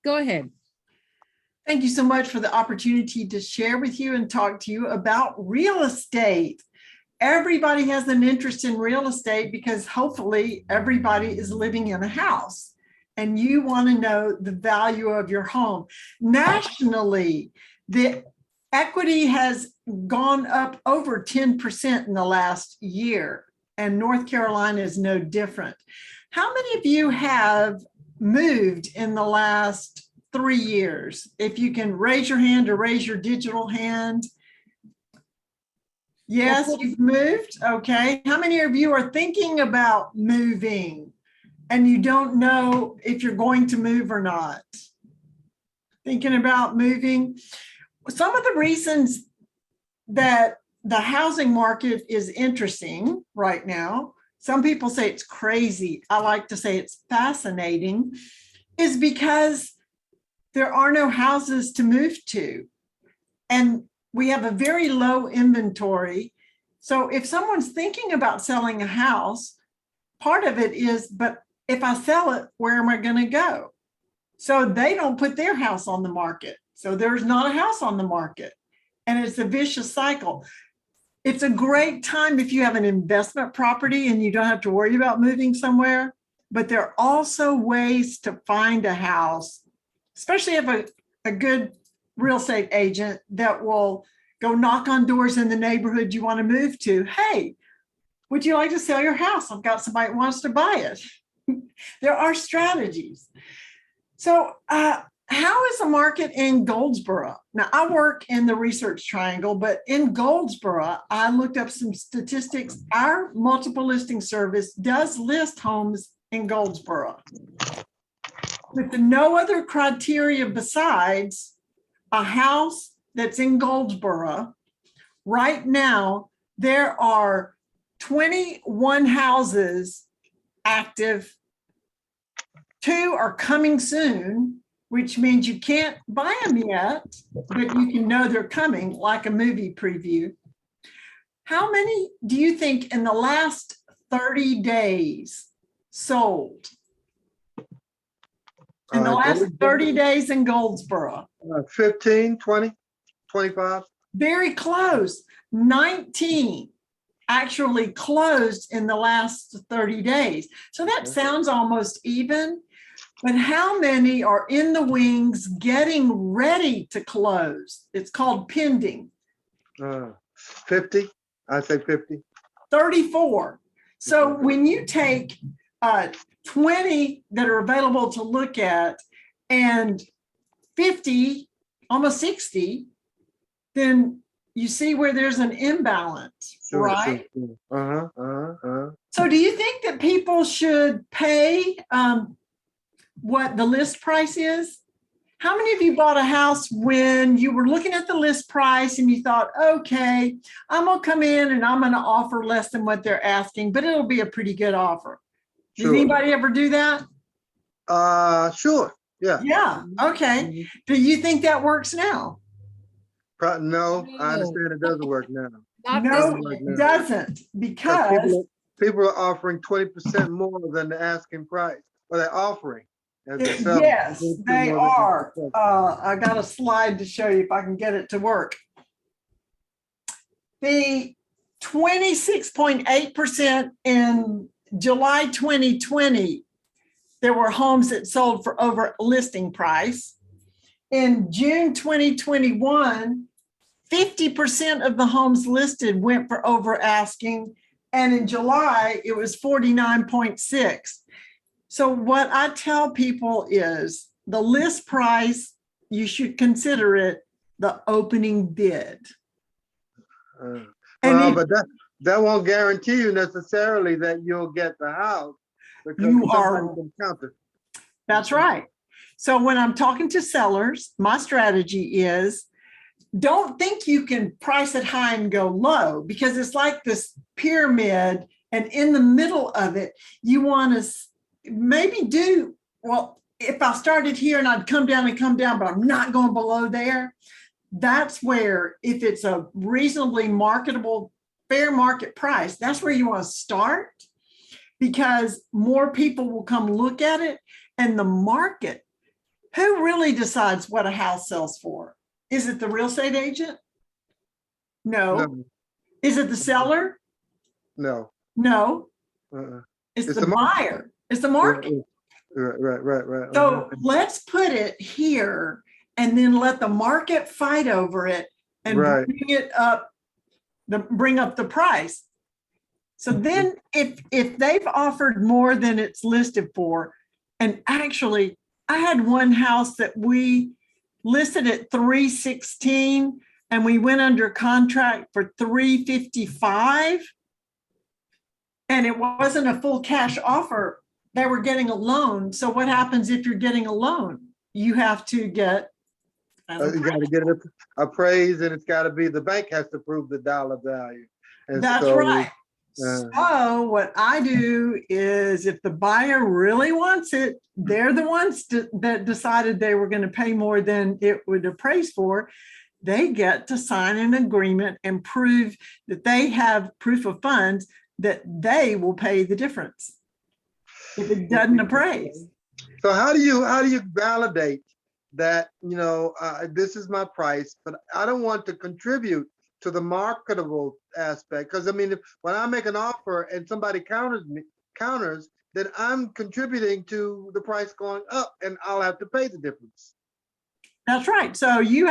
Go ahead. Thank you so much for the opportunity to share with you and talk to you about real estate. Everybody has an interest in real estate because hopefully everybody is living in a house and you want to know the value of your home. Nationally, the equity has gone up over 10% in the last year, and North Carolina is no different. How many of you have moved in the last 3 years? If you can raise your hand or raise your digital hand. Yes, you've moved. Okay. How many of you are thinking about moving and you don't know if you're going to move or not? Thinking about moving. Some of the reasons that the housing market is interesting right now, some people say it's crazy. I like to say it's fascinating, is because there are no houses to move to. And we have a very low inventory. So if someone's thinking about selling a house, part of it is, but if I sell it, where am I going to go? So they don't put their house on the market. So there's not a house on the market. And it's a vicious cycle. It's a great time if you have an investment property and you don't have to worry about moving somewhere. But there are also ways to find a house, especially if a good real estate agent that will go knock on doors in the neighborhood you want to move to. Hey, would you like to sell your house? I've got somebody who wants to buy it. There are strategies. So how is the market in Goldsboro? Now, I work in the Research Triangle, but in Goldsboro, I looked up some statistics. Our multiple listing service does list homes in Goldsboro with no other criteria besides a house that's in Goldsboro. Right now, there are 21 houses active. 2 are coming soon, which means you can't buy them yet, but you can know they're coming, like a movie preview. How many do you think in the last 30 days sold? In the last 30 days in Goldsboro? 15, 20, 25. Very close. 19 actually closed in the last 30 days. So that sounds almost even. But how many are in the wings getting ready to close? It's called pending. 50. I'd say 50. 34. So when you take 20 that are available to look at and 50, almost 60, then you see where there's an imbalance, Sure, right? Sure. So do you think that people should pay what the list price is? How many of you bought a house when you were looking at the list price and you thought, okay, I'm going to come in and I'm going to offer less than what they're asking, but it'll be a pretty good offer? Sure. Does anybody ever do that? Sure. Yeah. Yeah. Okay. Do you think that works now? No, I understand it doesn't work now. No, it doesn't, because people are offering 20% more than the asking price. Or they're offering. Yes, they are. I got a slide to show you if I can get it to work. The 26.8% in July 2020, there were homes that sold for over listing price. In June 2021, 50% of the homes listed went for over asking. And in July, it was 49.6. So what I tell people is the list price, you should consider it the opening bid. But that won't guarantee you necessarily that you'll get the house. You are. That's right. So when I'm talking to sellers, my strategy is don't think you can price it high and go low, because it's like this pyramid, and in the middle of it, you want to maybe do, well, if I started here and I'd come down, but I'm not going below there. That's where, if it's a reasonably marketable, fair market price, that's where you want to start, because more people will come look at it, and the market Who really decides what a house sells for? Is it the real estate agent? No. No, Is it the seller? no. No. Uh-uh. It's It's the the market. buyer. It's the market. Right. So let's put it here and then let the market fight over it and Right. bring up the price. So then if they've offered more than it's listed for, and actually I had one house that we listed at 316 and we went under contract for 355. And it wasn't a full cash offer. They were getting a loan. So what happens if you're getting a loan? You have to get You got to get it appraised, and it's got to be, the bank has to prove the dollar value. And That's so, right. uh, So what I do is if the buyer really wants it, they're the ones that decided they were going to pay more than it would appraise for. They get to sign an agreement and prove that they have proof of funds that they will pay the difference if it doesn't appraise. So how do you validate that, this is my price, but I don't want to contribute to the marketable aspect? Because I mean, when I make an offer and somebody counters, then I'm contributing to the price going up, and I'll have to pay the difference. That's right. So you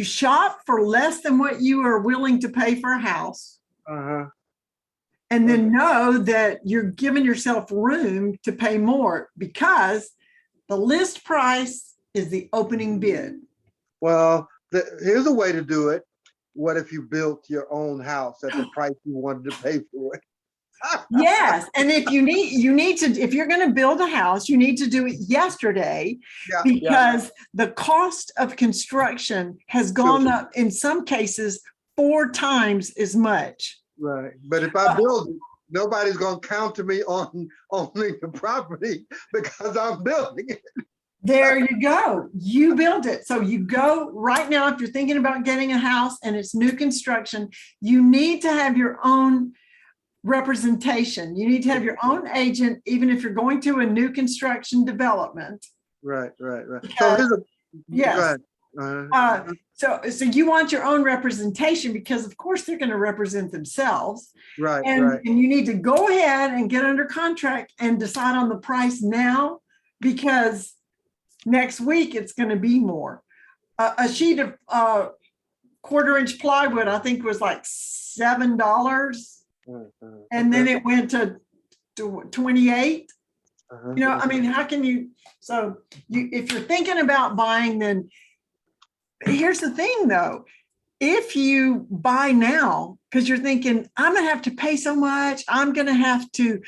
shop for less than what you are willing to pay for a house. Uh-huh. And then know that you're giving yourself room to pay more because the list price is the opening bid. Well, here's a way to do it. What if you built your own house at the price you wanted to pay for it? Yes. And if you need to, if you're going to build a house, you need to do it yesterday because the cost of construction has gone up in some cases 4 times as much. Right. But if I build it, nobody's going to counter me on owning the property because I'm building it. There you go. You build it. So you go right now, if you're thinking about getting a house and it's new construction, you need to have your own representation. You need to have your own agent, even if you're going to a new construction development. Right. Because, So yes. Go ahead. So you want your own representation because of course they're going to represent themselves. Right. And you need to go ahead and get under contract and decide on the price now because next week it's going to be more. A sheet of 1/4-inch plywood, I think was like $7. And then it went to 28. I mean, how can you, if you're thinking about buying, then here's the thing though, if you buy now, because you're thinking, I'm going to have to pay so much, I'm going to have to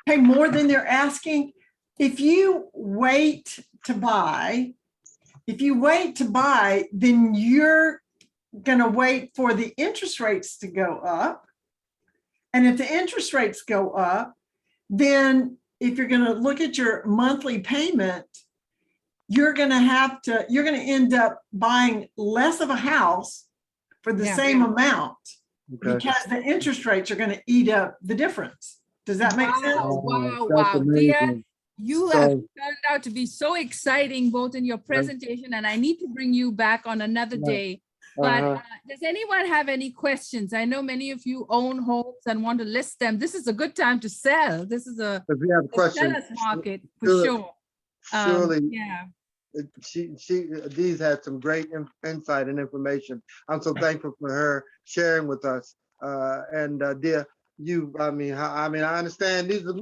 pay more than they're asking. If you wait to buy, then you're going to wait for the interest rates to go up. And if the interest rates go up, then if you're going to look at your monthly payment, you're going to end up buying less of a house for the same amount because the interest rates are going to eat up the difference. Does that make sense? Wow. Dear, you have turned out to be so exciting, both in your presentation, and I need to bring you back on another day. But does anyone have any questions? I know many of you own homes and want to list them. This is a good time to sell. This is a seller's market for sure. Surely, Dee's had some great insight and information. I'm so thankful for her sharing with us. Dear, I understand these are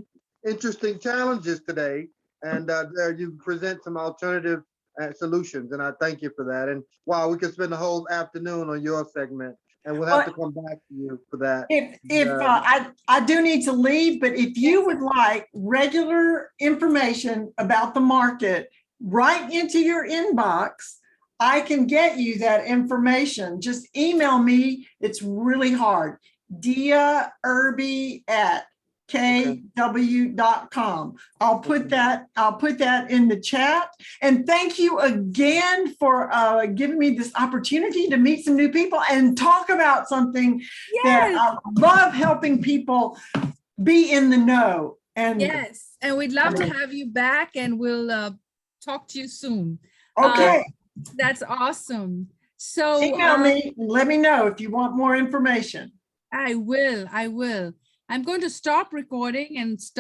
interesting challenges today, and you present some alternative solutions, and I thank you for that. And wow, we could spend the whole afternoon on your segment, and we'll have to come back to you for that. I do need to leave, but if you would like regular information about the market right into your inbox, I can get you that information. Just email me. It's really hard. diairby@kw.com. I'll put that in the chat. And thank you again for giving me this opportunity to meet some new people and talk about something that I love, helping people be in the know. And And we'd love to have you back, and we'll talk to you soon. Okay, That's awesome. So email me and let me know if you want more information. I will. I'm going to stop recording and start.